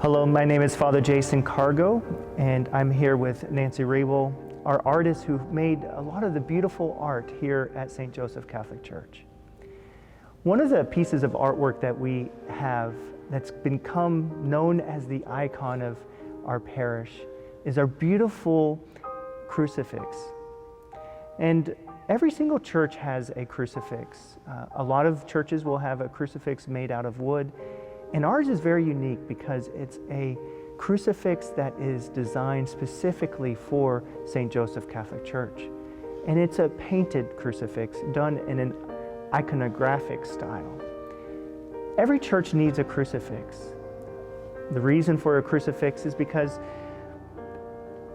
Hello, my name is Father Jason Cargo, and I'm here with Nancy Rabel, our artist who made a lot of the beautiful art here at St. Joseph Catholic Church. One of the pieces of artwork that we have that's become known as the icon of our parish is our beautiful crucifix. And every single church has a crucifix. A lot of churches will have a crucifix made out of wood, and ours is very unique because it's a crucifix that is designed specifically for St. Joseph Catholic Church. And it's a painted crucifix done in an iconographic style. Every church needs a crucifix. The reason for a crucifix is because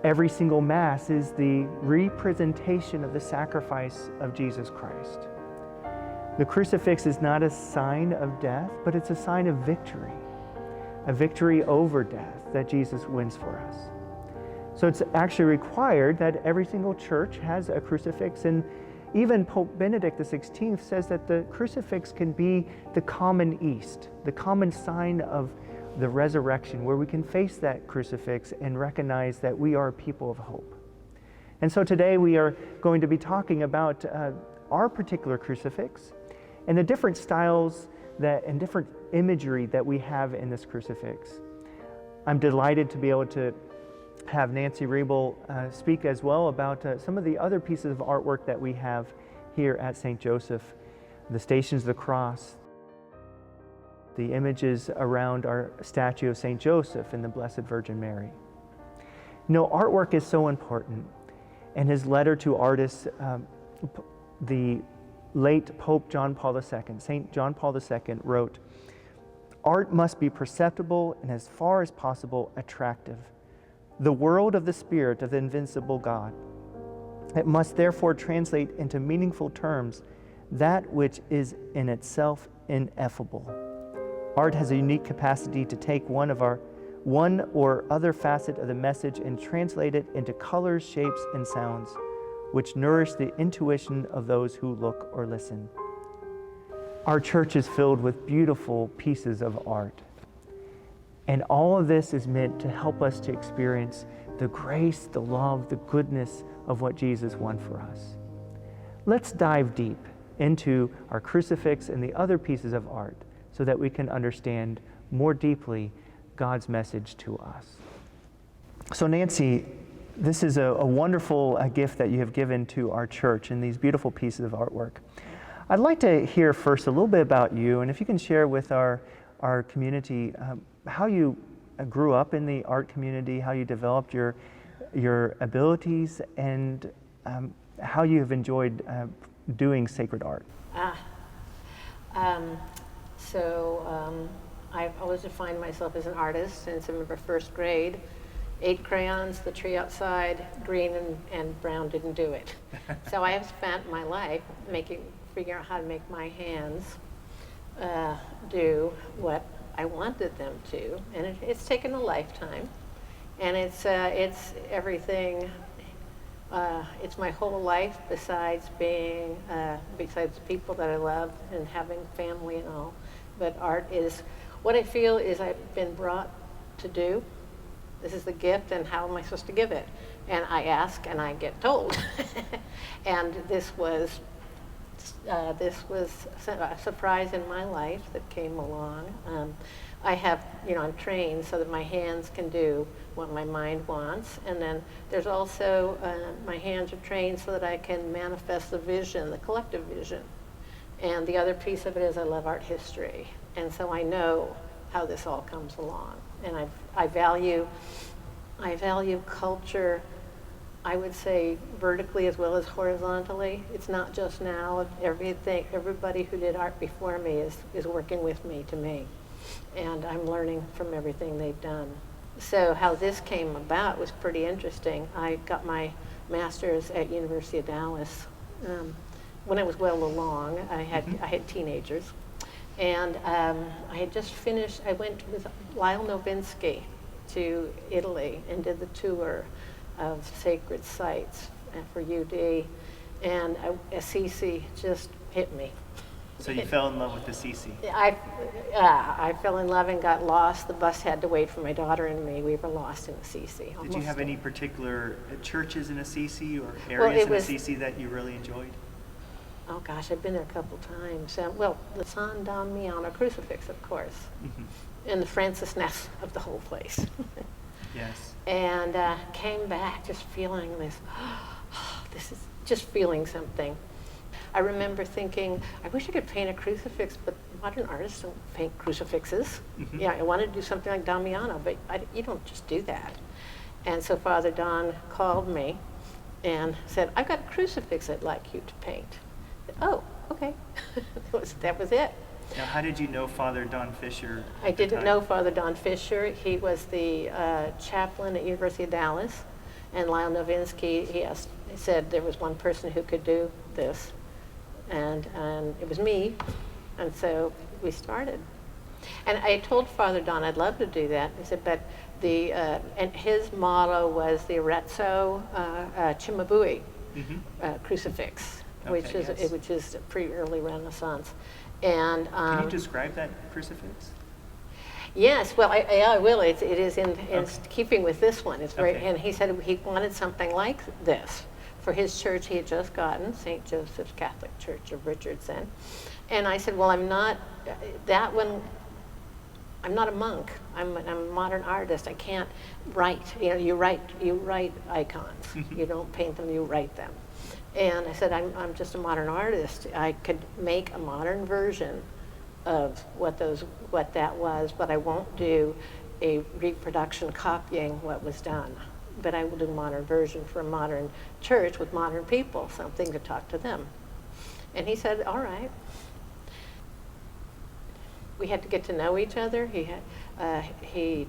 every single Mass is the representation of the sacrifice of Jesus Christ. The crucifix is not a sign of death, but it's a sign of victory, a victory over death that Jesus wins for us. So it's actually required that every single church has a crucifix, and even Pope Benedict XVI says that the crucifix can be the common east, the common sign of the resurrection, where we can face that crucifix and recognize that we are a people of hope. And so today we are going to be talking about our particular crucifix and the different styles and different imagery that we have in this crucifix. I'm delighted to be able to have Nancy Rabel speak as well about some of the other pieces of artwork that we have here at St. Joseph, the Stations of the Cross, the images around our statue of St. Joseph and the Blessed Virgin Mary. You know, artwork is so important. In his letter to artists, the late Pope John Paul II, St. John Paul II wrote, "Art must be perceptible and as far as possible attractive, the world of the Spirit of the invincible God. It must therefore translate into meaningful terms that which is in itself ineffable. Art has a unique capacity to take one or other facet of the message and translate it into colors, shapes, and sounds, which nourish the intuition of those who look or listen." Our church is filled with beautiful pieces of art. And all of this is meant to help us to experience the grace, the love, the goodness of what Jesus won for us. Let's dive deep into our crucifix and the other pieces of art so that we can understand more deeply God's message to us. So Nancy, this is a wonderful gift that you have given to our church in these beautiful pieces of artwork. I'd like to hear first a little bit about you, and if you can share with our community how you grew up in the art community, how you developed your abilities, and how you have enjoyed doing sacred art. I've always defined myself as an artist since I remember first grade. 8 crayons, the tree outside, green and brown didn't do it. So I have spent my life figuring out how to make my hands do what I wanted them to, and it's taken a lifetime, and it's everything. It's my whole life besides besides the people that I love and having family and all. But art is what I feel is I've been brought to do. This is the gift, and how am I supposed to give it? And I ask, and I get told. And this was a surprise in my life that came along. I'm trained so that my hands can do what my mind wants, and then there's also my hands are trained so that I can manifest the vision, the collective vision. And the other piece of it is I love art history, and so I know how this all comes along. And I value culture, I would say vertically as well as horizontally. It's not just now. Everybody who did art before me is working with me to me. And I'm learning from everything they've done. So how this came about was pretty interesting. I got my master's at University of Dallas. When I was well along, I had teenagers. And I had just finished, I went with Lyle Novinsky to Italy and did the tour of sacred sites for UD, and Assisi just hit me. So you fell in love with Assisi. I fell in love and got lost. The bus had to wait for my daughter and me. We were lost in Assisi. Did you have any particular churches in Assisi or Well, areas it in was- Assisi that you really enjoyed? Oh gosh, I've been there a couple times. Well, the San Damiano crucifix, of course, and the Francis Ness of the whole place. Yes. And came back just feeling this, this is just feeling something. I remember thinking, I wish I could paint a crucifix, but modern artists don't paint crucifixes. Yeah, I wanted to do something like Damiano, but you don't just do that. And so Father Don called me and said, I've got a crucifix I'd like you to paint. I said, oh, okay. that was it. Now, how did you know Father Don Fisher? I didn't know Father Don Fisher. He was the chaplain at University of Dallas. And Lyle Novinsky, he said there was one person who could do this. And it was me. And so we started. And I told Father Don I'd love to do that. He said, but and his motto was the Arezzo Cimabue crucifix, which is pre-early Renaissance. And can you describe that crucifix? Yes, well, I will. It is in keeping with this one. It's very, Okay. and he said he wanted something like this for his church. He had just gotten St. Joseph's Catholic Church of Richardson, and I said, well, I'm not that one. I'm not a monk. I'm a modern artist. I can't write. You know, you write icons. You don't paint them. You write them. And I said, I'm just a modern artist. I could make a modern version of what that was, but I won't do a reproduction copying what was done. But I will do a modern version for a modern church with modern people, something to talk to them. And he said, all right. We had to get to know each other. He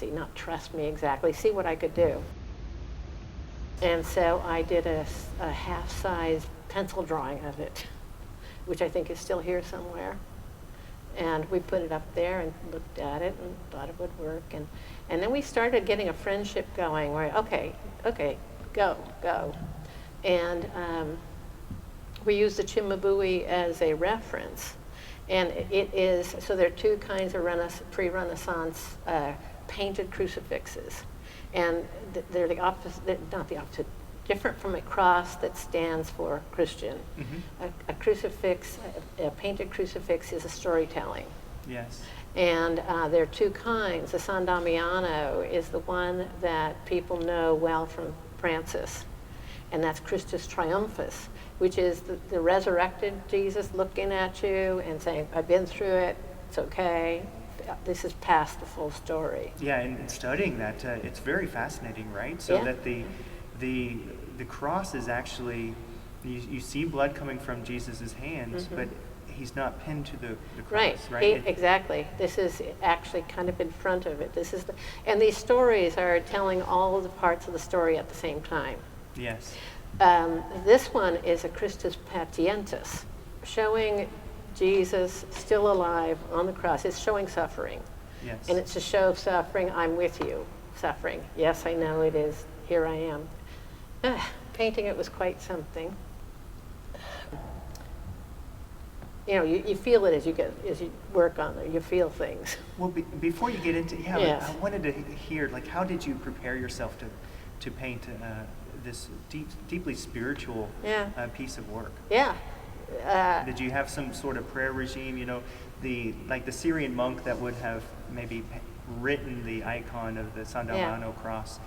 not trust me exactly, see what I could do. And so I did a half-size pencil drawing of it, which I think is still here somewhere. And we put it up there and looked at it and thought it would work. And then we started getting a friendship going where, okay, go. And we used the Cimabue as a reference. And it is, so there are two kinds of pre-Renaissance painted crucifixes. And they're the opposite, not the opposite, different from a cross that stands for Christian. A crucifix, a painted crucifix is a storytelling. Yes. And there are two kinds. The San Damiano is the one that people know well from Francis, and that's Christus Triumphus, which is the resurrected Jesus looking at you and saying, I've been through it, it's okay. This is past the full story. Yeah, and studying that, it's very fascinating, right? So that the cross is actually, you see blood coming from Jesus' hands, but he's not pinned to the cross, right? Exactly. This is actually kind of in front of it. And these stories are telling all of the parts of the story at the same time. Yes. This one is a Christus Patientis, showing Jesus still alive on the cross. It's showing suffering. Yes. And it's a show of suffering. I'm with you, suffering. Yes, I know it is. Here I am. Painting it was quite something. You know, you feel it as you work on it. You feel things. Well, before you get into, Yes. I wanted to hear, like, how did you prepare yourself to paint this deeply spiritual piece of work? Yeah. Did you have some sort of prayer regime? You know, the Syrian monk that would have maybe written the icon of the San Damiano cross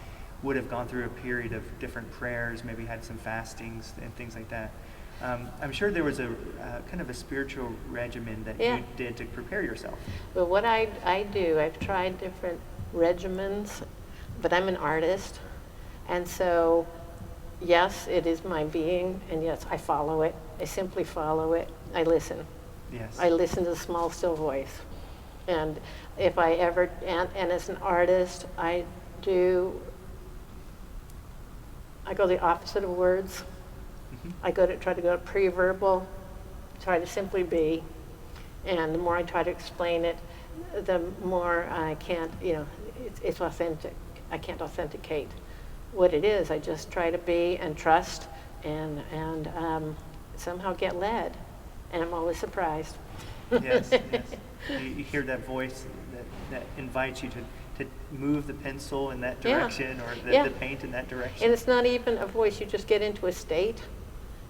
would have gone through a period of different prayers, maybe had some fastings and things like that. I'm sure there was a kind of a spiritual regimen that you did to prepare yourself. But what I do, I've tried different regimens, but I'm an artist, and so yes, it is my being, and yes, I follow it. I simply follow it. I listen. Yes. I listen to the small, still voice. And if I ever, and as an artist, I go the opposite of words. I try to go pre-verbal, try to simply be. And the more I try to explain it, the more I can't, it's authentic. I can't authenticate what it is. I just try to be and trust and somehow get led. and I'm always surprised. Yes, yes. You hear that voice that invites you to move the pencil in that Yeah. direction or Yeah. the paint in that direction. And it's not even a voice, you just get into a state,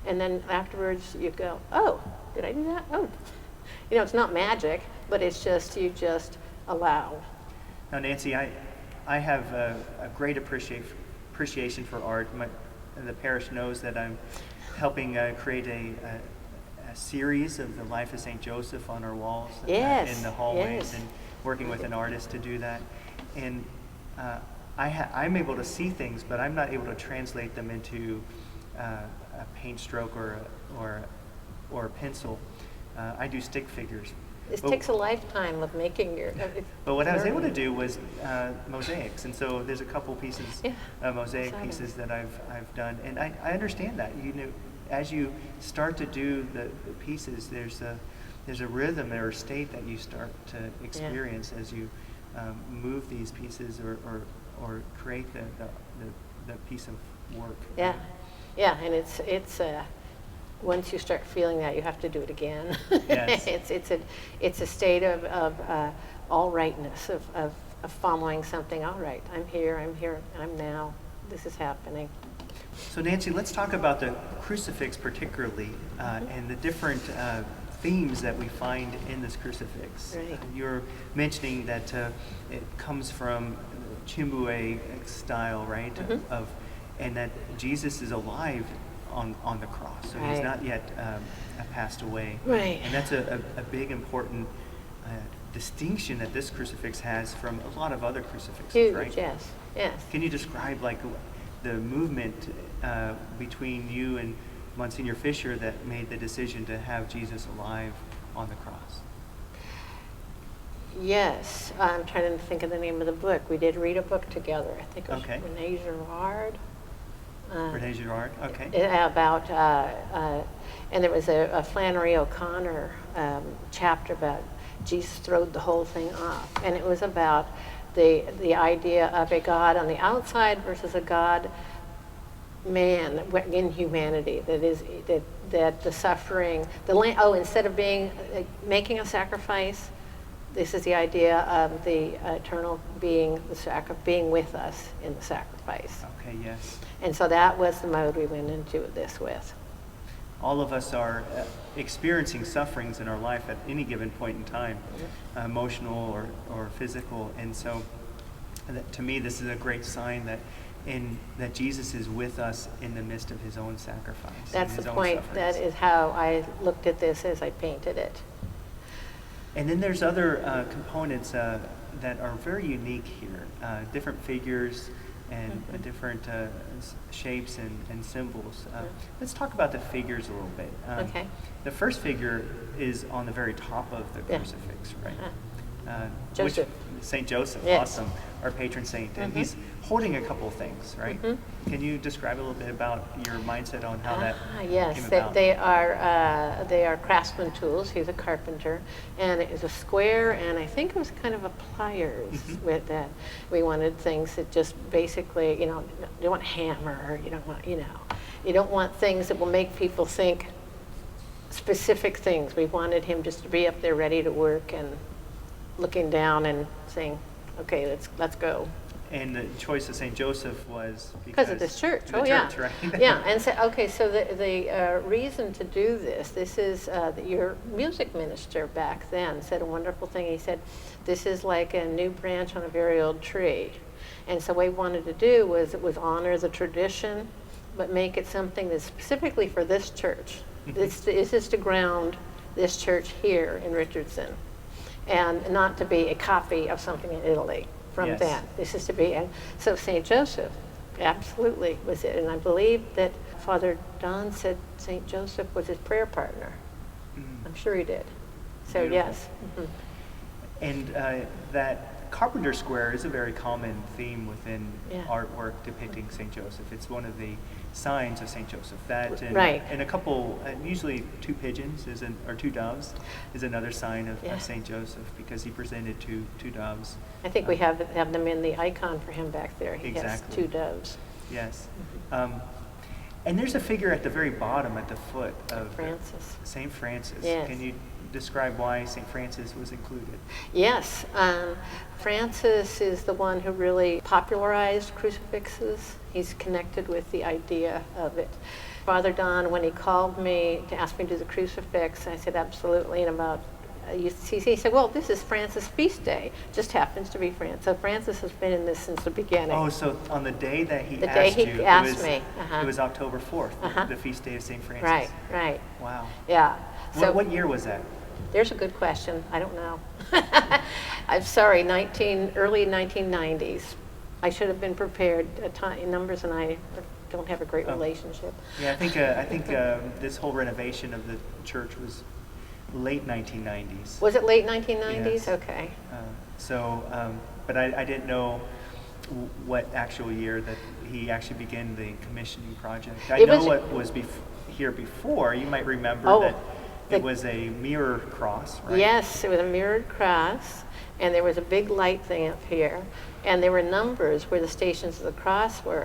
and then afterwards you go, oh, did I do that? Oh. You know, it's not magic, but it's just, you just allow. Now, Nancy, I have a great appreciation for art. The parish knows that I'm helping create a series of the life of St. Joseph on our walls Yes, in the hallways, yes. and working with an artist to do that. And I'm able to see things, but I'm not able to translate them into a paint stroke or a pencil. I do stick figures. It But- takes a lifetime of making your. But what I was able to learning. do was mosaics, and so there's a couple pieces, Yeah, mosaic saw that. pieces that I've done, and I understand that. You know, as you start to do the pieces, there's a rhythm or state that you start to experience as you move these pieces or create the piece of work. Yeah, yeah, and it's once you start feeling that, you have to do it again. Yes. it's a state of all rightness, of following something. All right, I'm here, I'm now. This is happening. So Nancy, let's talk about the crucifix particularly, and the different themes that we find in this crucifix. Right. You're mentioning that it comes from Chimbue style, right? Mhm. And that Jesus is alive on the cross, so he's Right. not yet passed away. Right. And that's a big important distinction that this crucifix has from a lot of other crucifixes, Huge, right? yes, yes. Can you describe like the movement between you and Monsignor Fisher that made the decision to have Jesus alive on the cross? Yes, I'm trying to think of the name of the book. We did read a book together. I think it was Okay. Renee Girard. Renee Girard, okay. About, and there was a Flannery O'Connor chapter about Jesus throwed the whole thing off. And it was about the idea of a God on the outside versus a God man in humanity, that the suffering, instead of making a sacrifice, this is the idea of the eternal being, being with us in the sacrifice. Okay, yes. And so that was the mode we went into this with. All of us are experiencing sufferings in our life at any given point in time, emotional or physical. And so to me, this is a great sign that Jesus is with us in the midst of his own sacrifice. That's his the own point. sufferings. That is how I looked at this as I painted it. And then there's other components that are very unique here, different figures and different shapes and symbols. Let's talk about the figures a little bit. Okay. The first figure is on the very top of the Yeah. crucifix, right? Joseph. Saint Joseph, Yes. awesome, our patron saint. And he's holding a couple of things, right? Can you describe a little bit about your mindset on how that Yes, came about? they are craftsman tools. He's a carpenter, and it was a square, and I think it was kind of a pliers with that. We wanted things that just basically, you don't want hammer, you don't want things that will make people think specific things. We wanted him just to be up there ready to work and looking down and saying, okay, let's go. And the choice of Saint Joseph was Because of this church. The Oh, church, yeah. right? Yeah, and so, okay, so the reason to do this is your music minister back then said a wonderful thing. He said, this is like a new branch on a very old tree. And so what we wanted to do was honor the tradition, but make it something that's specifically for this church. This is to ground this church here in Richardson, and not to be a copy of something in Italy from Yes. then. This is to be, and so St. Joseph absolutely was it. And I believe that Father Don said St. Joseph was his prayer partner. I'm sure he did. So Beautiful. yes. Mhm. And that carpenter square is a very common theme within Yeah. artwork depicting St. Joseph. It's one of the signs of St. Joseph. That and, Right. and a couple, usually two pigeons or two doves is another sign of Yeah. St. Joseph, because he presented two doves. I think we have them in the icon for him back there. He has Exactly. 2 doves. Yes. And there's a figure at the very bottom, at the foot of Francis. St. Francis. Yes. Can you describe why St. Francis was included? Yes, Francis is the one who really popularized crucifixes. He's connected with the idea of it. Father Don, when he called me to ask me to do the crucifix, I said absolutely. And about he said, well, this is Francis' feast day. Just happens to be Francis. So Francis has been in this since the beginning. Oh, so on the day that he The asked day he you, asked me, uh-huh. it was October 4th, Uh-huh. the feast day of St. Francis. Right, right. Wow. Yeah. So What year was that? there's a good question. I don't know. I'm sorry, early 1990s. I should have been prepared. Numbers and I don't have a great Oh. relationship. Yeah, I think this whole renovation of the church was late 1990s. Was it late 1990s? Yes. Okay. But I didn't know what actual year that he actually began the commissioning project. I It know was- what was here before. You might remember Oh, that the- it was a mirror cross, right? Yes, it was a mirrored cross, and there was a big light thing up here, and there were numbers where the stations of the cross were,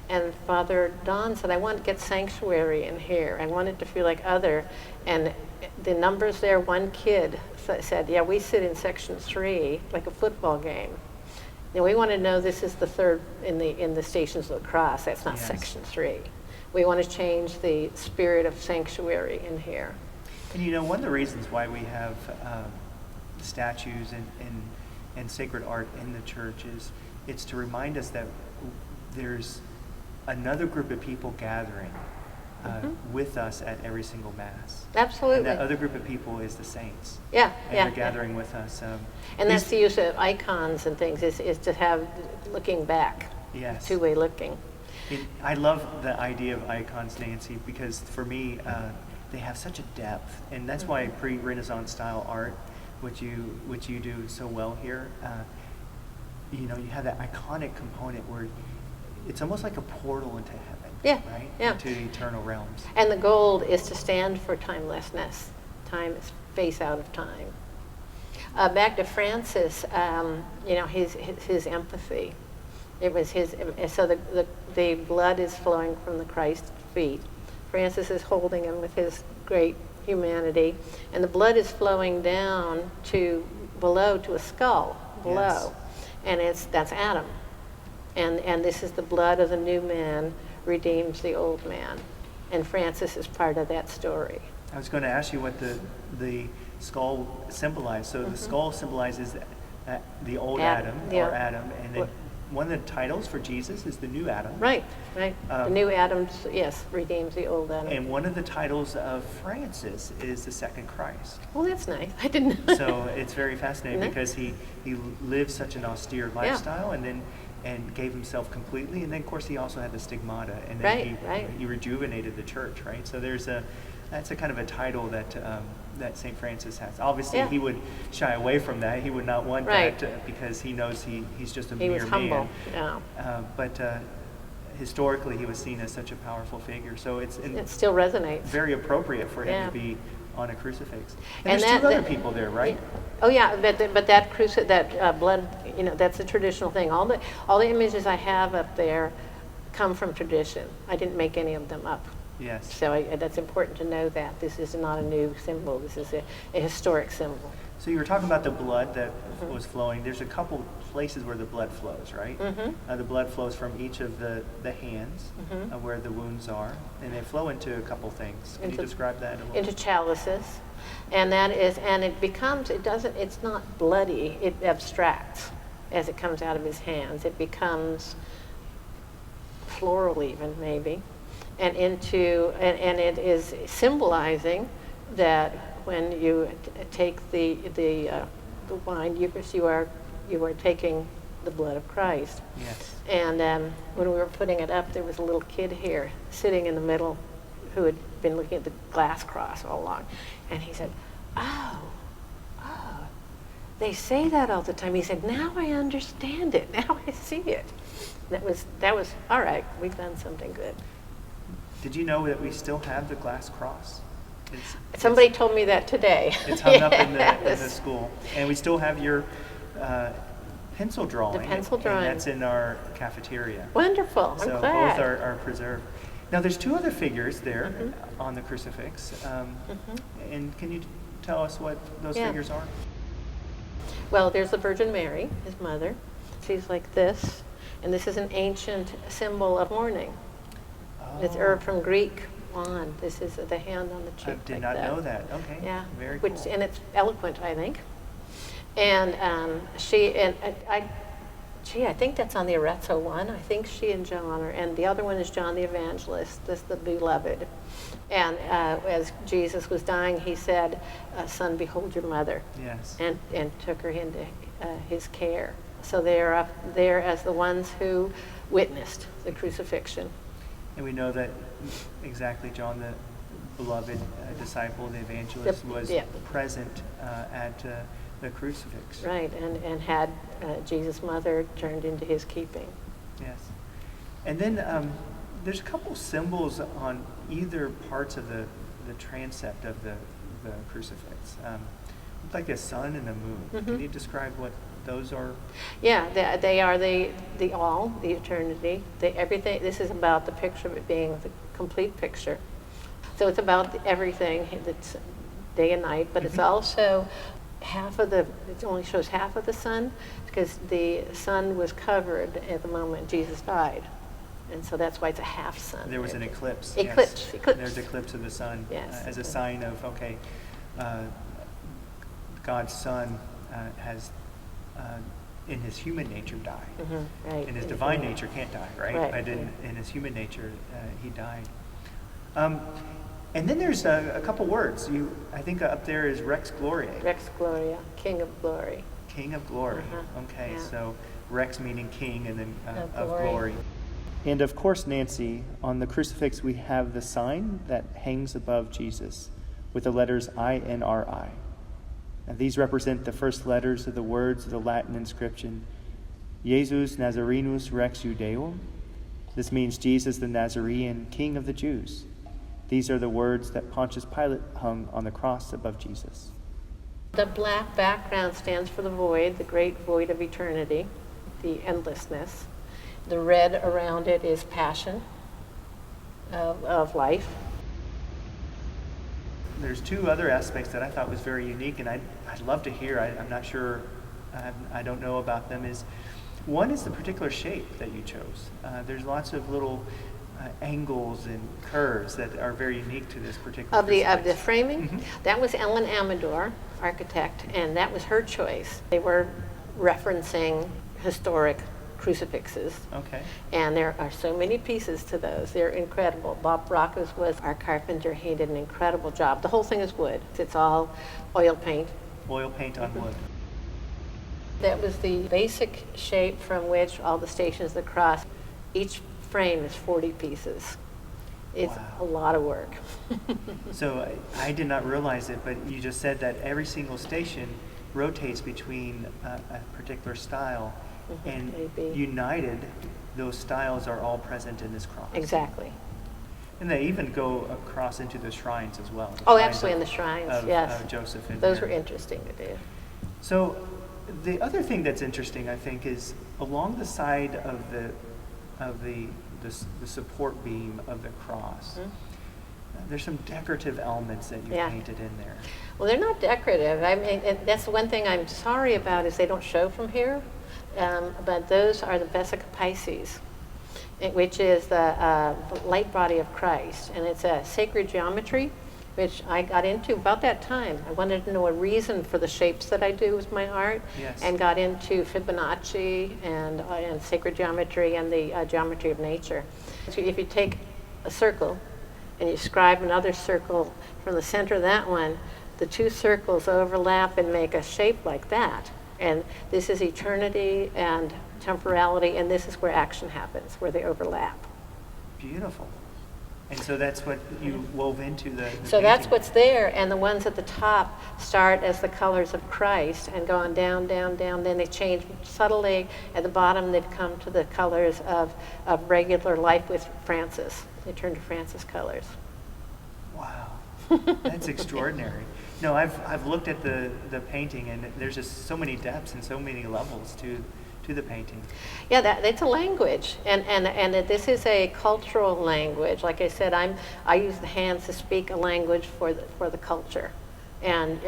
and Father Don said, I want to get sanctuary in here. I wanted to feel like other, and the numbers there, one kid said, yeah, we sit in section 3, like a football game. Now we want to know this is the third in the stations of the cross. That's not Yes. section 3. We want to change the spirit of sanctuary in here. And you know, one of the reasons why we have statues and sacred art in the church is it's to remind us that there's another group of people gathering with us at every single Mass. Absolutely. And that other group of people is the saints. Yeah, And yeah. they're gathering with us. And that's these- the use of icons and things, is to have looking back, Yes. two-way looking. I love the idea of icons, Nancy, because for me, they have such a depth, and that's why pre-Renaissance style art, which you do so well here, you have that iconic component where it's almost like a portal into heaven, Yeah, right? yeah. Into the eternal realms. And the gold is to stand for timelessness. Time is face out of time. Back to Francis, his empathy. It was his, so the blood is flowing from the Christ's feet. Francis is holding him with his great humanity, and the blood is flowing down to below to a skull below, and that's Adam, and this is the blood of the new man redeems the old man, and Francis is part of that story. I was going to ask you what the skull symbolized. So the skull symbolizes the old Adam, yeah. or Adam, and then one of the titles for Jesus is the new Adam. Right. The new Adam, yes, redeems the old Adam. And one of the titles of Francis is the second Christ. Well, that's nice. I didn't know. So it's very fascinating Isn't it? because he lived such an austere lifestyle and gave himself completely. And then, of course, he also had the stigmata. And then he rejuvenated the church, right? So that's a kind of a title that St. Francis has. Obviously, he would shy away from that. He would not want that because he knows he's just a mere man. He was humble, yeah. But historically, he was seen as such a powerful figure. So it still resonates. very appropriate for him Yeah. to be on a crucifix. And And there's two other people there, right? Oh yeah, but that blood, that's a traditional thing. All the images I have up there come from tradition. I didn't make any of them up. Yes. So that's important to know that this is not a new symbol. This is a historic symbol. So you were talking about the blood that was flowing. There's a couple places where the blood flows, right? The blood flows from each of the hands where the wounds are, and they flow into a couple things. Can you describe that a little? Into chalices, and it's not bloody. It abstracts as it comes out of his hands. It becomes floral, even maybe. And it is symbolizing that when you take the wine Eucharist, you are taking the blood of Christ. Yes. And when we were putting it up, there was a little kid here sitting in the middle who had been looking at the glass cross all along, and he said, "Oh, they say that all the time." He said, "Now I understand it. Now I see it." That was all right. We've done something good. Did you know that we still have the glass cross? Somebody told me that today. It's hung up in the Yes. school, and we still have your pencil drawing. The pencil drawing. And that's in our cafeteria. Wonderful. I'm So glad. both are preserved. Now, there's two other figures there on the crucifix. And can you tell us what those figures are? Well, there's the Virgin Mary, his mother. She's like this, and this is an ancient symbol of mourning. It's from Greek on. This is the hand on the cheek. I did not know that. Okay. Yeah. Very cool. And it's eloquent, I think. And I think that's on the Arezzo one. I think she and John are, and the other one is John the Evangelist. This is the beloved. And as Jesus was dying, he said, "Son, behold your mother." Yes. And took her into his care. So they're up there as the ones who witnessed the crucifixion. And we know that exactly John, the beloved disciple, the evangelist, was present at the crucifix. Right, and had Jesus' mother turned into his keeping. Yes. And then there's a couple symbols on either parts of the transept of the crucifix. It's like a sun and a moon. Can you describe what those are? Yeah, they are the all, the eternity, everything. This is about the picture of it being the complete picture. So it's about everything that's day and night, but it's also it only shows half of the sun, because the sun was covered at the moment Jesus died. And so that's why it's a half sun. There was an eclipse. Eclipse. There's eclipse of the sun as a sign of, God's Son has, in his human nature, died. Right. In his divine nature can't die, right? Right. But in his human nature, he died. And then there's a couple words. I think up there is Rex Gloriae. Rex Gloria, King of Glory. King of Glory. Okay, yeah. so Rex meaning king, and then of glory. glory. And of course, Nancy, on the crucifix we have the sign that hangs above Jesus with the letters INRI. And these represent the first letters of the words of the Latin inscription, Jesus Nazarenus Rex Judaeum. This means Jesus the Nazarene, King of the Jews. These are the words that Pontius Pilate hung on the cross above Jesus. The black background stands for the void, the great void of eternity, the endlessness. The red around it is passion of life. There's two other aspects that I thought was very unique, and I'd love to hear. I'm not sure, I don't know about them. One is the particular shape that you chose. There's lots of little angles and curves that are very unique to this particular of the crucifix. framing. That was Ellen Amador, architect, and that was her choice. They were referencing historic crucifixes. Okay. And there are so many pieces to those. They're incredible. Bob Brackus was our carpenter. He did an incredible job. The whole thing is wood. It's all oil paint. Oil paint on wood. That was the basic shape from which all the Stations of the Cross, each frame is 40 pieces. It's a lot of work. So I did not realize it, but you just said that every single station rotates between a particular style, and united, those styles are all present in this cross. Exactly. And they even go across into the shrines as well. Absolutely, in the shrines, yes. Of Joseph and those Mary. were interesting to do. So the other thing that's interesting, I think, is along the side of the support beam of the cross. There's some decorative elements that you painted in there. Well, they're not decorative. I mean, that's the one thing I'm sorry about is they don't show from here. But those are the Vesica Pisces, which is the light body of Christ, and it's a sacred geometry, which I got into about that time. I wanted to know a reason for the shapes that I do with my art, and got into Fibonacci and sacred geometry and the geometry of nature. So if you take a circle and you scribe another circle from the center of that one, the two circles overlap and make a shape like that. And this is eternity and temporality, and this is where action happens, where they overlap. Beautiful. And so that's what you wove into the So that's what's there, and the ones at the top start as the colors of Christ and go on down, down, down. Then they change subtly. At the bottom, they've come to the colors of regular life with Francis. They turn to Francis colors. Wow, that's extraordinary. No, I've looked at the painting, and there's just so many depths and so many levels to to the painting? Yeah, it's a language, and this is a cultural language. Like I said, I use the hands to speak a language for the culture, and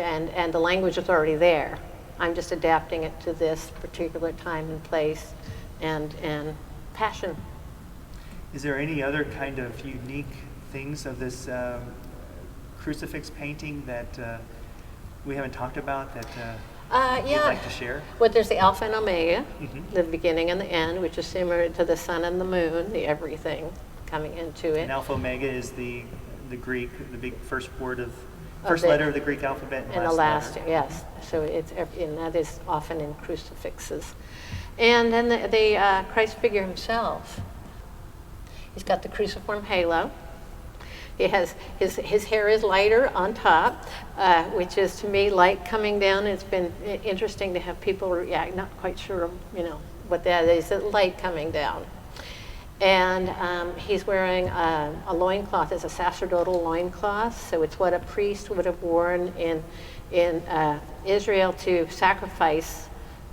the language is already there. I'm just adapting it to this particular time and place, and passion. Is there any other kind of unique things of this crucifix painting that we haven't talked about that you'd like to share? Well, there's the Alpha and Omega, Mm-hmm. the beginning and the end, which is similar to the sun and the moon, the everything coming into it. And Alpha Omega is the Greek, the big first the- letter of the Greek alphabet, And the last, letter. yes. So and that is often in crucifixes. And then the Christ figure himself. He's got the cruciform halo. He has his hair is lighter on top, which is to me light coming down. It's been interesting to have people react. Not quite sure, what that is. Light coming down, and he's wearing a loincloth. It's a sacerdotal loincloth, so it's what a priest would have worn in Israel to sacrifice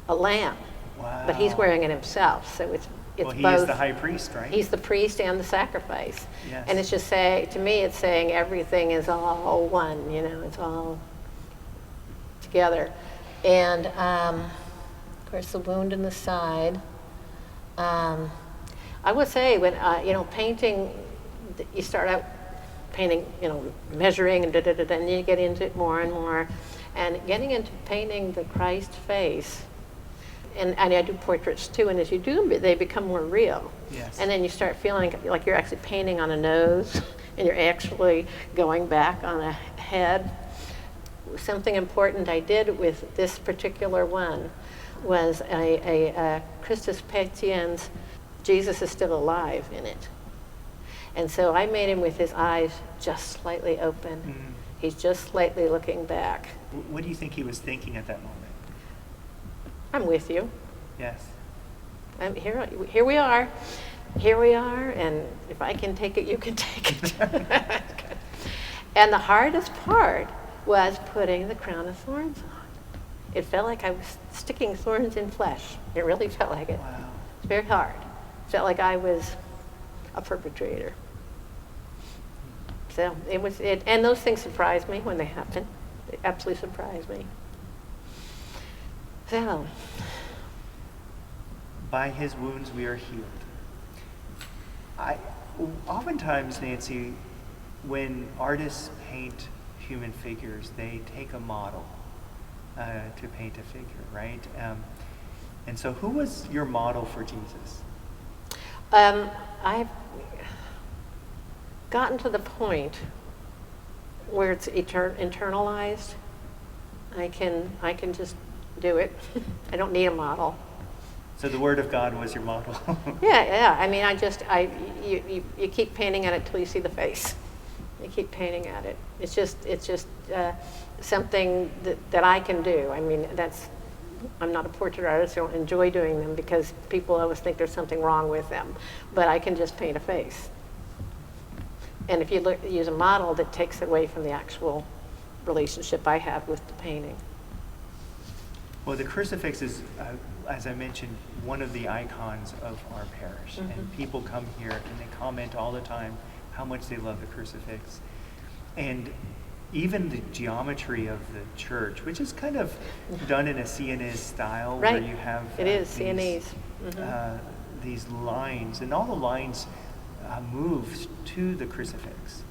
a lamb. Wow. But he's wearing it himself, so it's Well, he both. is the high priest, right? He's the priest and the sacrifice. Yes. And it's just to me, it's saying everything is all one, it's all together. And of course, the wound in the side. I would say when, painting, you start out painting, measuring and and you get into it more and more. And getting into painting the Christ face, and I do portraits too, and as you do them, they become more real. Yes. And then you start feeling like you're actually painting on a nose, and you're actually going back on a head. Something important I did with this particular one was a Christus Patiens, Jesus is still alive in it. And so I made him with his eyes just slightly open. Mm. He's just slightly looking back. What do you think he was thinking at that moment? I'm with you. Yes. Here we are. Here we are, and if I can take it, you can take it. And the hardest part was putting the crown of thorns on. It felt like I was sticking thorns in flesh. It really felt like it. Wow. It's very hard. It felt like I was a perpetrator. So and those things surprised me when they happened. They absolutely surprised me. So, By his wounds we are healed. Oftentimes, Nancy, when artists paint human figures, they take a model to paint a figure, right? And so who was your model for Jesus? I've gotten to the point where it's internalized. I can just do it. I don't need a model. So the Word of God was your model. Yeah. I mean, you keep painting at it till you see the face. You keep painting at it. It's just something that I can do. I mean, I'm not a portrait artist. I don't enjoy doing them because people always think there's something wrong with them. But I can just paint a face. And if you use a model, that takes away from the actual relationship I have with the painting. Well, the crucifix is, as I mentioned, one of the icons of our parish. Mm-hmm. And people come here and they comment all the time how much they love the crucifix. And even the geometry of the church, which is kind of done in a Sienese style, Right. where you have It is Sienese. these lines, and all the lines move to the crucifix.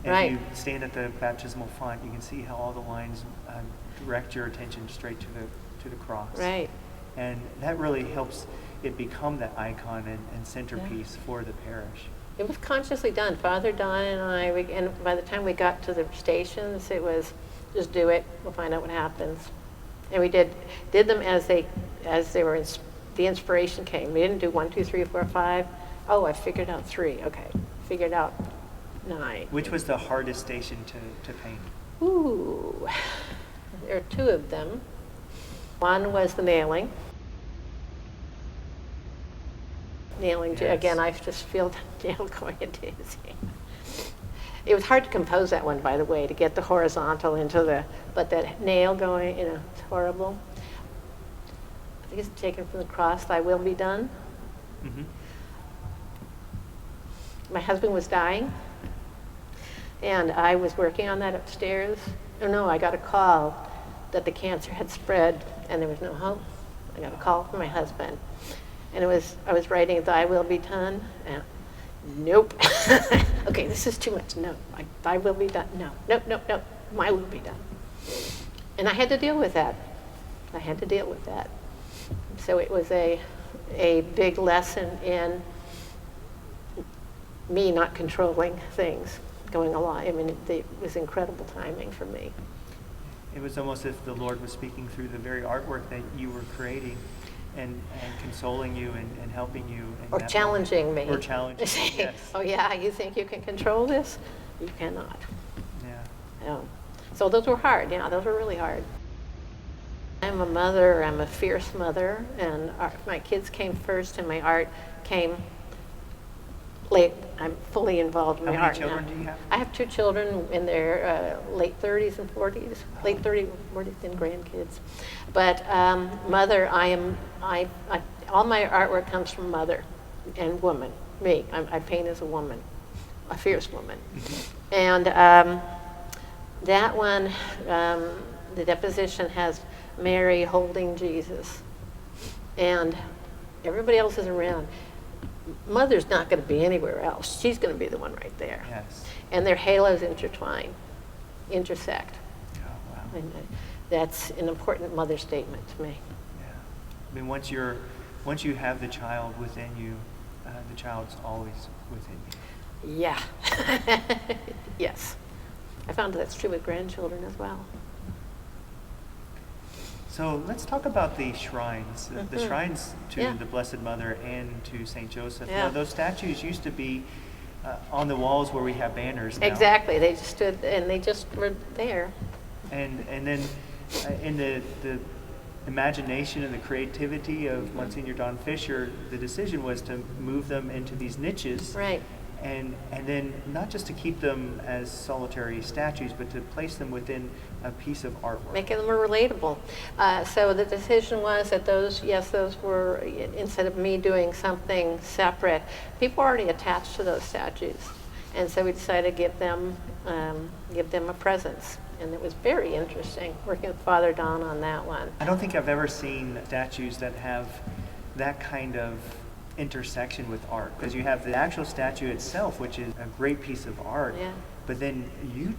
And Right. if you stand at the baptismal font, you can see how all the lines direct your attention straight to the cross. Right. And that really helps it become that icon and centerpiece for the parish. It was consciously done. Father Don and I, and by the time we got to the stations, it was just do it. We'll find out what happens. And we did them as they were. The inspiration came. We didn't do 1, 2, 3, 4, 5. Oh, I figured out 3. Okay, figured out 9. Which was the hardest station to paint? Ooh, there are 2 of them. One was the nailing. Nailing, Yes. again, I just feel the nail going into his hand. It was hard to compose that one, by the way, to get the horizontal into but that nail going, it's horrible. think it's taken from the cross, "Thy will be done." Mm-hmm. My husband was dying, and I was working on that upstairs. Oh no, I got a call that the cancer had spread and there was no hope. I got a call from my husband, and I was writing "Thy will be done," and nope. Okay, this is too much. No, "Thy will be done." No, nope, nope, nope. My will be done. And I had to deal with that. I had to deal with that. So it was a big lesson in me not controlling things going along. I mean, it was incredible timing for me. It was almost as if the Lord was speaking through the very artwork that you were creating and consoling you and helping you. Or challenging me. Or challenging you, yes. Oh yeah, you think you can control this? You cannot. Yeah. So those were hard, those were really hard. I'm a mother, I'm a fierce mother, and my kids came first and my art came late. I'm fully involved in my art now. How many children do you have? I have 2 children in their late 30s and 40s, late 30s, 40s, and grandkids. But mother, all my artwork comes from mother and woman, me. I paint as a woman, a fierce woman. Mm-hmm. And that one, the deposition has Mary holding Jesus, and everybody else is around. Mother's not going to be anywhere else. She's going to be the one right there. Yes. And their halos intersect. Oh, wow. And that's an important mother statement to me. Yeah. I mean, once you have the child within you, the child's always within you. Yeah. Yes. I found that's true with grandchildren as well. So let's talk about the shrines, the Mhm. shrines to Yeah. the Blessed Mother and to St. Joseph. Yeah. Now, those statues used to be on the walls where we have banners now. Exactly. They just stood and they just were there. And then in the imagination and the creativity of Monsignor Don Fisher, the decision was to move them into these niches. Right. And then not just to keep them as solitary statues, but to place them within a piece of artwork. Making them more relatable. So the decision was that those were, instead of me doing something separate, people were already attached to those statues. And so we decided to give them a presence. And it was very interesting working with Father Don on that one. I don't think I've ever seen statues that have that kind of intersection with art, because you have the actual statue itself, which is a great piece of art, Yeah. but then you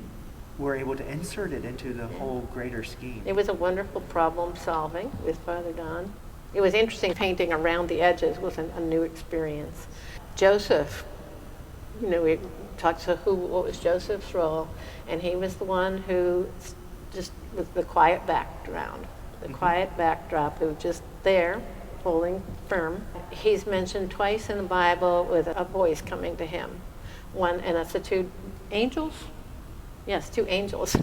were able to insert it into the whole greater scheme. It was a wonderful problem solving with Father Don. It was interesting. Painting around the edges was a new experience. Joseph, we talked to what was Joseph's role, and he was the one who just was the quiet background, quiet backdrop, who was just there, holding firm. He's mentioned twice in the Bible with a voice coming to him. One, and that's the 2 angels. Yes, 2 angels.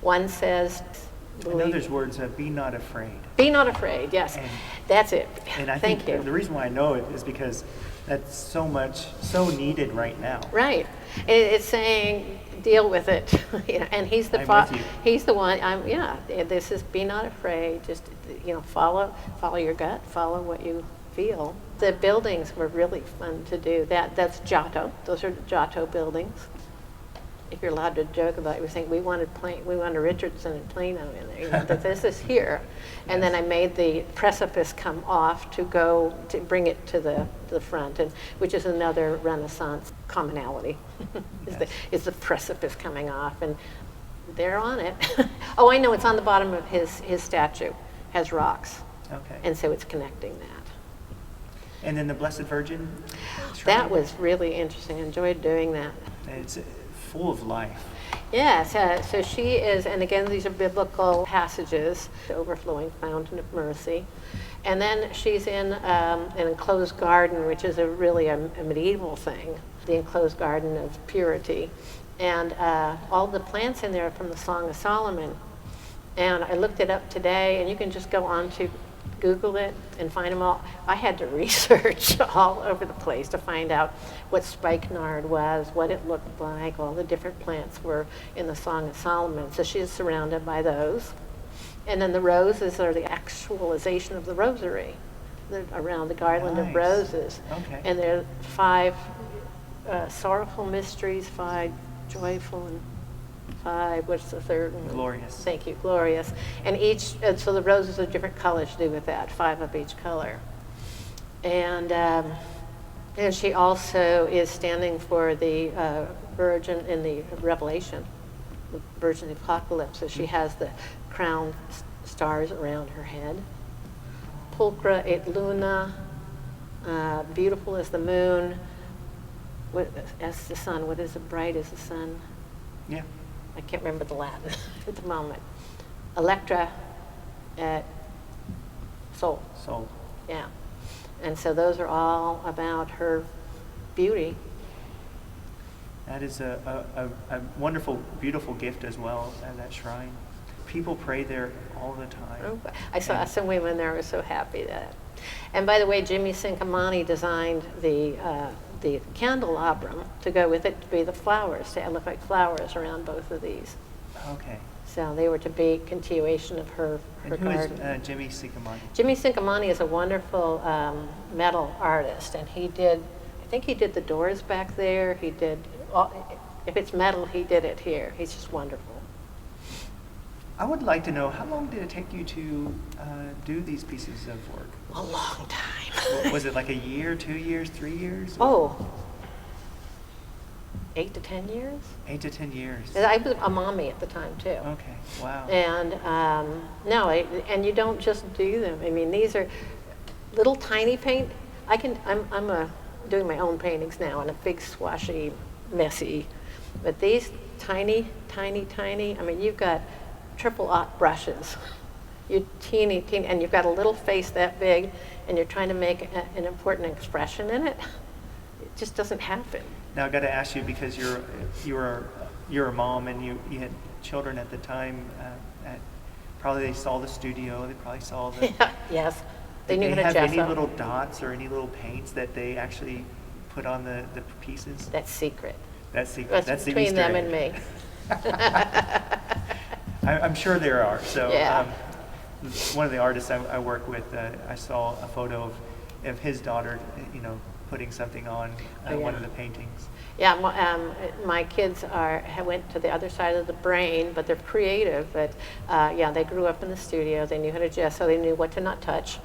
One says, I know there's words, be not afraid. Be not afraid, yes. That's it. And I Thank think you. the reason why I know it is because that's so needed right now. Right. It's saying, deal with it. And he's the I'm with you. He's the one. This is be not afraid. Just follow your gut. Follow what you feel. The buildings were really fun to do. That's Giotto. Those are Giotto buildings. If you're allowed to joke about it, we think we wanted Richardson and Plano in there. That this is here, and then I made the precipice come off to bring it to the front, and which is another Renaissance commonality. is the precipice coming off, and they're on it. Oh, I know, it's on the bottom of his statue, has rocks, Okay. and so it's connecting that. And then the Blessed Virgin shrine? That was really interesting. I enjoyed doing that. It's full of life. Yes, so she is, and again, these are biblical passages, the overflowing fountain of mercy. And then she's in an enclosed garden, which is really a medieval thing, the enclosed garden of purity. And all the plants in there are from the Song of Solomon. And I looked it up today, and you can just go on to Google it and find them all. I had to research all over the place to find out what spikenard was, what it looked like. All the different plants were in the Song of Solomon. So she's surrounded by those. And then the roses are the actualization of the rosary around the garland of Nice. roses. Okay. And there are 5 sorrowful mysteries, 5 joyful, and 5, what's the third one? Glorious. Thank you, glorious. And each, so the roses are different colors to do with that, 5 of each color. And she also is standing for the Virgin in the Revelation, the Virgin of the Apocalypse. So she has the crown stars around her head. Pulchra et luna, beautiful as the moon, as the sun. What is it, bright as the sun? Yeah. I can't remember the Latin at the moment. Electra at Sol. Soul. Yeah. And so those are all about her beauty. That is a wonderful, beautiful gift as well at that shrine. People pray there all the time. I saw some women there who were so happy that. And by the way, Jimmy Cinquemani designed the candelabrum to go with it, to be the flowers, to look like flowers around both of these. Okay. So they were to be continuation of her And who garden. is Jimmy Cinquemani? Jimmy Cinquemani is a wonderful metal artist, and I think he did the doors back there. He did, if it's metal, he did it here. He's just wonderful. I would like to know, how long did it take you to do these pieces of work? A long time. Was it like a year, 2 years, 3 years? Oh, 8 to 10 years? 8 to 10 years. And I was a mommy at the time too. Okay, wow. And and you don't just do them. I mean, these are little tiny paint. I'm doing my own paintings now, and a big swashy, messy. But these tiny, tiny, tiny. I mean, you've got triple aught brushes. You teeny, and you've got a little face that big, and you're trying to make an important expression in it. It just doesn't happen. Now I got to ask you, because you're a mom and you had children at the time. Probably they saw the studio. They probably saw the. Yes, they Did knew they how to have gesso. any little dots or any little paints that they actually put on the pieces? That's secret. That's secret. That's the between Easter them egg. and me. I'm sure there are. So Yeah. one of the artists I work with, I saw a photo of his daughter, putting something on Oh, one yeah. of the paintings. Yeah, my kids went to the other side of the brain, but they're creative. But they grew up in the studio. They knew how to gesso. They knew what to not touch,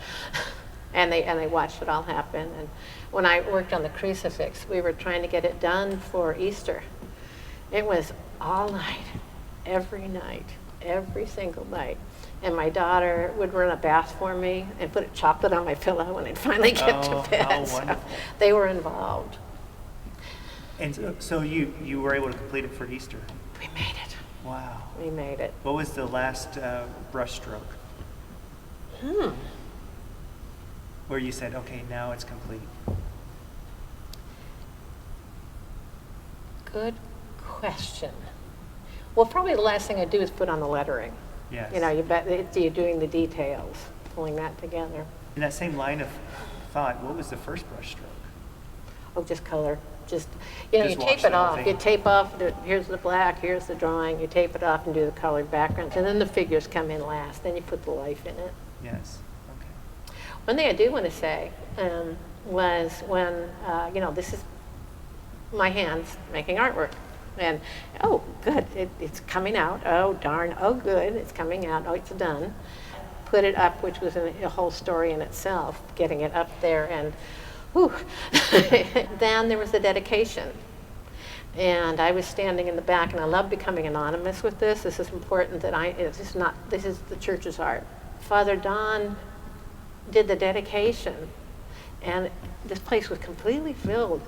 and they watched it all happen. And when I worked on the crucifix, we were trying to get it done for Easter. It was all night, every single night. And my daughter would run a bath for me and put chocolate on my pillow when I'd finally get to bed. How So wonderful. they were involved. And so you were able to complete it for Easter. We made it. Wow. We made it. What was the last brush stroke where you said, okay, now it's complete? Good question. Well, probably the last thing I do is put on the lettering. Yes. You're doing the details, pulling that together. In that same line of thought, what was the first brush stroke? Oh, just color. Just, you Just wash tape the it whole off. thing. You tape off, here's the black, here's the drawing. You tape it off and do the colored backgrounds. And then the figures come in last. Then you put the life in it. Yes. Okay. One thing I do want to say was when, this is my hands making artwork. And, oh, good, it's coming out. Oh, darn, oh, good, it's coming out. Oh, it's done. Put it up, which was a whole story in itself, getting it up there. And, whew. Then there was the dedication. And I was standing in the back, and I love becoming anonymous with this. This is important that this is the church's art. Father Don did the dedication, and this place was completely filled,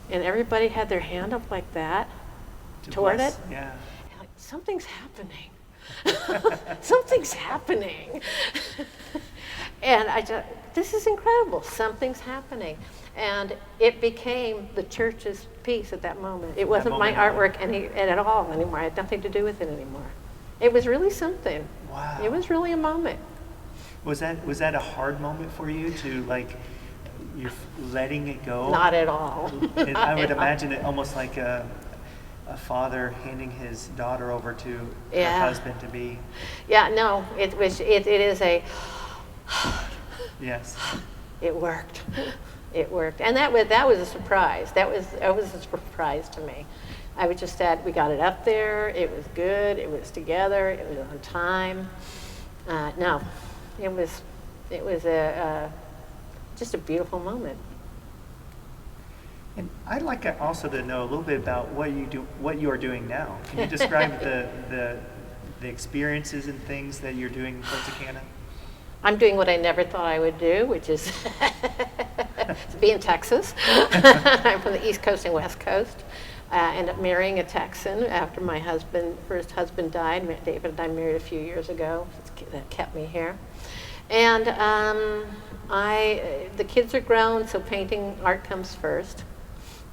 and everybody had their hand up like that To toward bless, it. Yeah. Like, something's happening. Something's happening. And this is incredible. Something's happening. And it became the church's piece at that moment. It wasn't my moment. artwork at all anymore. I had nothing to do with it anymore. It was really something. Wow. It was really a moment. Was that a hard moment for you to, like, you're letting it go? Not at all. And I Not would at all. imagine it almost like a a father handing his daughter over to her Yeah. husband to be. Yeah, no, it is a, Yes. it worked. It worked. And that was a surprise. That was a surprise to me. I was just sad we got it up there. It was good. It was together. It was on time. No, it was just a beautiful moment. And I'd like also to know a little bit about what you are doing now. Can you describe the experiences and things that you're doing in Corsicana? I'm doing what I never thought I would do, which is to be in Texas. I'm from the East Coast and West Coast. Ended up marrying a Texan after my first husband died. David and I married a few years ago. That kept me here. And the kids are grown, so painting art comes first.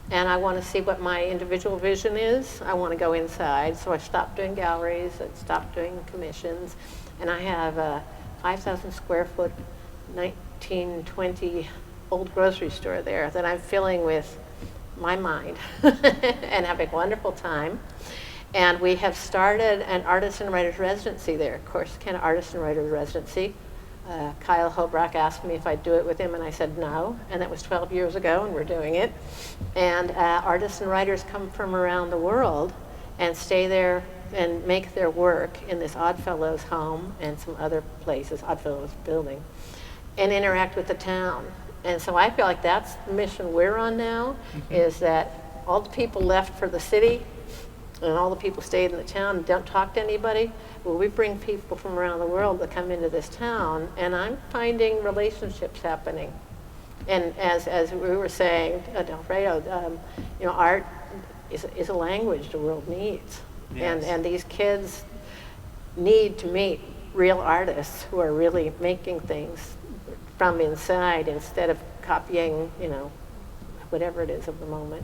And I want to see what my individual vision is. I want to go inside, so I stopped doing galleries, I stopped doing commissions, and I have a 5,000 square foot 1920 old grocery store there that I'm filling with my mind and having a wonderful time. And we have started an artist and writer's residency there, Corsicana Artist and Writer's Residency. Kyle Hobrock asked me if I'd do it with him, and I said no, and that was 12 years ago, and we're doing it. And artists and writers come from around the world and stay there and make their work in this Oddfellows home and some other places, Oddfellows building, and interact with the town. And so I feel like that's the mission we're on now, is that all the people left for the city and all the people stayed in the town and don't talk to anybody. Well, we bring people from around the world that come into this town, and I'm finding relationships happening. And as we were saying, Alfredo, art is a language the world needs. Yes. And these kids need to meet real artists who are really making things from inside instead of copying, whatever it is of the moment.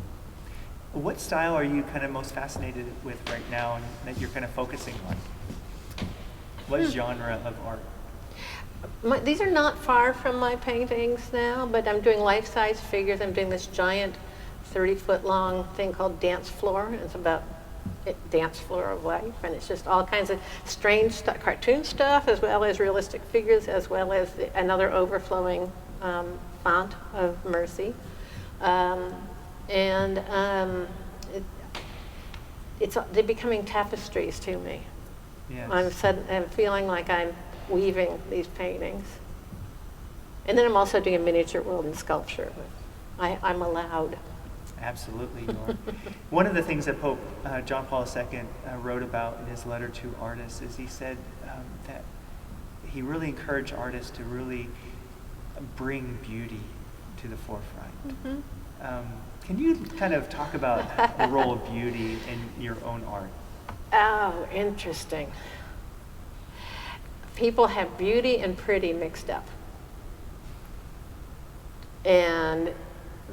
What style are you kind of most fascinated with right now and that you're kind of focusing on? What genre of art? These are not far from my paintings now, but I'm doing life-size figures. I'm doing this giant 30-foot long thing called Dance Floor. It's about dance floor of life, and it's just all kinds of strange cartoon stuff, as well as realistic figures, as well as another overflowing font of mercy. They're becoming tapestries to me. Yes. I'm feeling like I'm weaving these paintings. And then I'm also doing a miniature world in sculpture. I'm allowed. Absolutely, you are. One of the things that Pope John Paul II wrote about in his letter to artists is he said that he really encouraged artists to really bring beauty to the forefront. Mm-hmm. Can you kind of talk about the role of beauty in your own art? Oh, interesting. People have beauty and pretty mixed up. And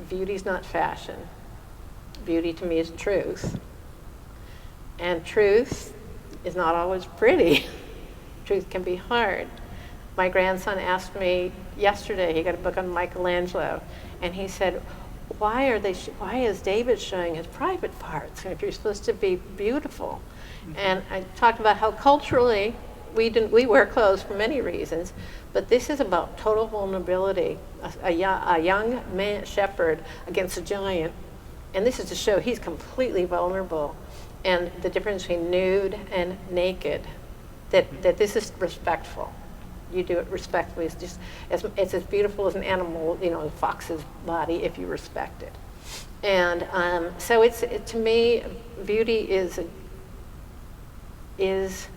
beauty's not fashion. Beauty to me is truth. And truth is not always pretty. Truth can be hard. My grandson asked me yesterday, he got a book on Michelangelo, and he said, why is David showing his private parts if you're supposed to be beautiful? Mm-hmm. And I talked about how culturally we wear clothes for many reasons, but this is about total vulnerability. A young man shepherd against a giant, and this is to show he's completely vulnerable, and the difference between nude and naked. That this is respectful. You do it respectfully. It's as beautiful as an animal, a fox's body, if you respect it. And so to me, beauty is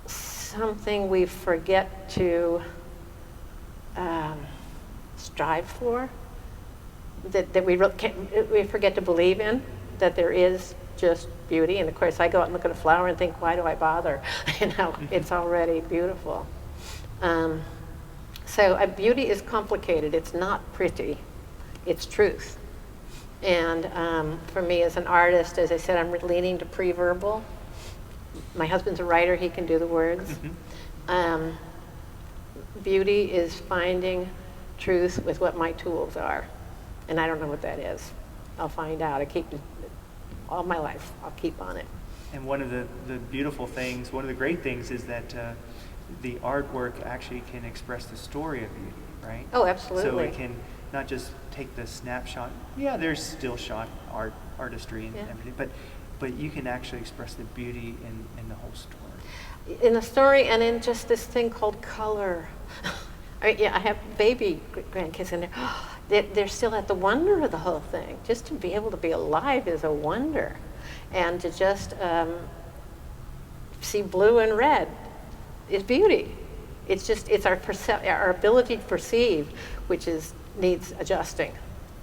something we forget to strive for. That we forget to believe in. That there is just beauty. And of course, I go out and look at a flower and think, why do I bother? It's already beautiful. So beauty is complicated. It's not pretty. It's truth. And for me as an artist, as I said, I'm leaning to pre-verbal. My husband's a writer. He can do the words. Mm-hmm. Beauty is finding truth with what my tools are. And I don't know what that is. I'll find out. I keep all my life. I'll keep on it. And one of the beautiful things, one of the great things is that the artwork actually can express the story of beauty, right? Oh, absolutely. So it can not just take the snapshot. Yeah, there's still shot artistry and everything, but you can actually express the beauty in the whole story. In the story and in just this thing called color. I have baby grandkids in there. They're still at the wonder of the whole thing. Just to be able to be alive is a wonder. And to just see blue and red is beauty. It's our ability to perceive, which needs adjusting.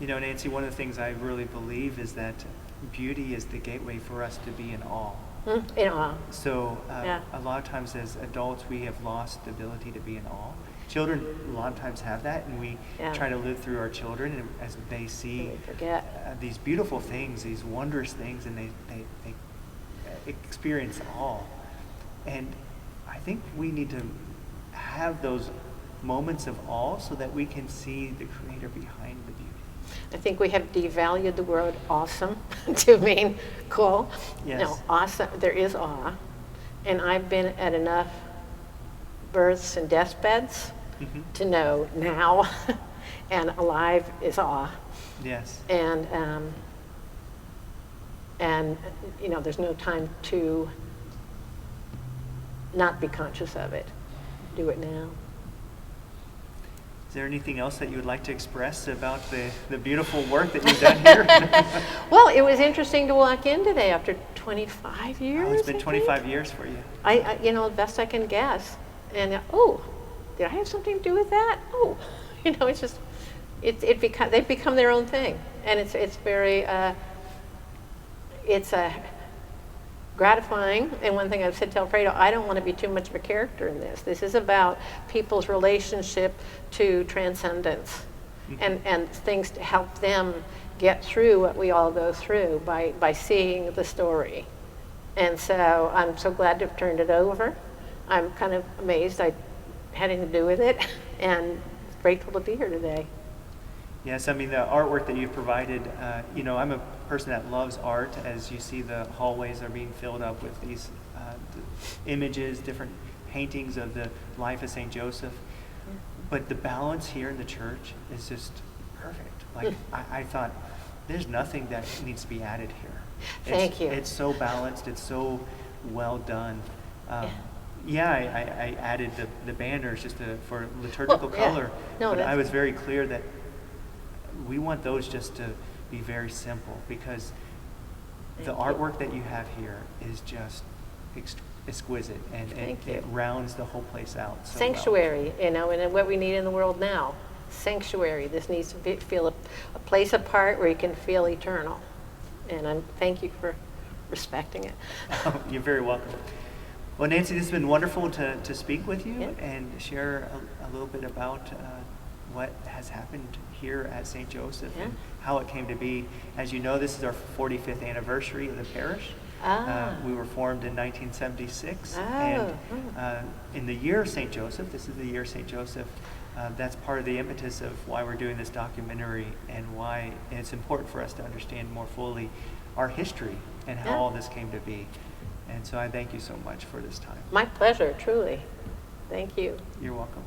You know, Nancy, one of the things I really believe is that beauty is the gateway for us to be in awe. In awe. So a lot of times as adults, we have lost the ability to be in awe. Children a lot of times have that, and we try to live through our children and as they see these beautiful things, these wondrous things, and they experience awe. And I think we need to have those moments of awe so that we can see the Creator behind the beauty. I think we have devalued the word awesome to mean cool. Yes. No, awesome, there is awe. And I've been at enough births and deathbeds to know now, and alive is awe. Yes. And you know, there's no time to not be conscious of it. Do it now. Is there anything else that you would like to express about the beautiful work that you've done here? Well, it was interesting to walk in today after 25 years. Oh, it's been I 25 think. years for you. I you know, best I can guess. And did I have something to do with that? Oh, you know, it's just, they've become their own thing, and it's very, gratifying. And one thing I've said to Alfredo, I don't want to be too much of a character in this. This is about people's relationship to transcendence, and things to help them get through what we all go through by seeing the story. And so I'm so glad to have turned it over. I'm kind of amazed I had anything to do with it, and grateful to be here today. Yes, I mean, the artwork that you've provided, you know, I'm a person that loves art. As you see, the hallways are being filled up with these images, different paintings of the life of St. Joseph. But the balance here in the church is just perfect. Like, I thought, there's nothing that needs to be added here. Thank you. It's so balanced. It's so well done. I added the banners just for liturgical color. No, but I was very clear that we want those just to be very simple, because the artwork that you have here is just exquisite, and it rounds the whole place out. So sanctuary, you know, and what we need in the world now. Sanctuary. This needs to feel a place apart where you can feel eternal. And thank you for respecting it. Oh, you're very welcome. Well, Nancy, this has been wonderful to speak with you and share a little bit about what has happened here at St. Joseph and how it came to be. As you know, this is our 45th anniversary of the parish. We were formed in 1976, and in the year of St. Joseph, this is the year of St. Joseph, that's part of the impetus of why we're doing this documentary, and why it's important for us to understand more fully our history and how all this came to be. And so I thank you so much for this time. My pleasure, truly. Thank you. You're welcome.